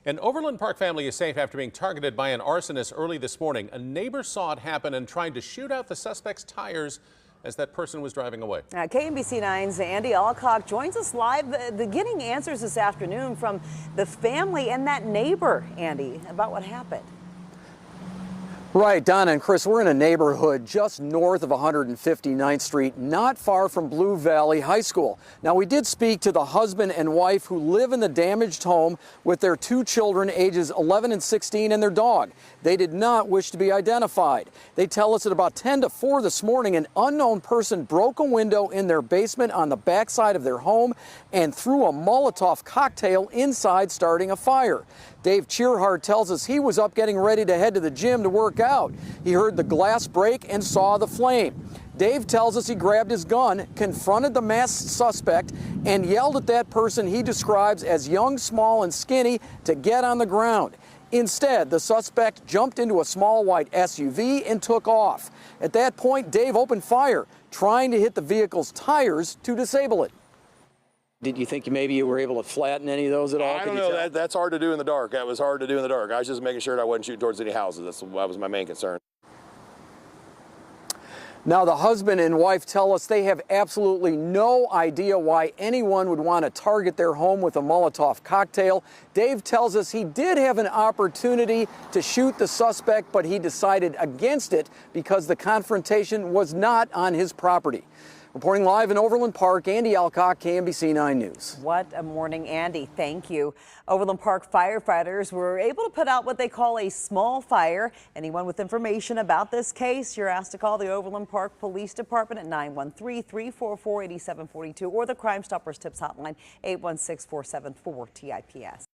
An Overland Park family is safe after being targeted by an arsonist early this morning. A neighbor saw it happen and tried to shoot out the suspect's tires as that person was driving away. KMBC 9's Andy Alcock joins us live, getting answers this afternoon from the family and that neighbor, Andy, about what happened. Right, Donna and Chris, we're in a neighborhood just north of 159th Street, not far from Blue Valley High School. Now, we did speak to the husband and wife who live in the damaged home with their two children, ages 11 and 16, and their dog. They did not wish to be identified. They tell us at about 10 to 4 this morning, an unknown person broke a window in their basement on the backside of their home and threw a Molotov cocktail inside, starting a fire. Dave Cheerhart tells us he was up getting ready to head to the gym to work out. He heard the glass break and saw the flame. Dave tells us he grabbed his gun, confronted the masked suspect, and yelled at that person he describes as young, small, and skinny to get on the ground. Instead, the suspect jumped into a small white SUV and took off. At that point, Dave opened fire, trying to hit the vehicle's tires to disable it. Did you think maybe you were able to flatten any of those at all? I don't know. That's hard to do in the dark. That was hard to do in the dark. I was just making sure that I wasn't shooting towards any houses. That was my main concern. Now, the husband and wife tell us they have absolutely no idea why anyone would want to target their home with a Molotov cocktail. Dave tells us he did have an opportunity to shoot the suspect, but he decided against it because the confrontation was not on his property. Reporting live in Overland Park, Andy Alcock, KMBC 9 News. What a morning, Andy. Thank you. Overland Park firefighters were able to put out what they call a small fire. Anyone with information about this case, you're asked to call the Overland Park Police Department at 913-344-8742 or the Crime Stoppers Tips Hotline, 816-474-TIPS.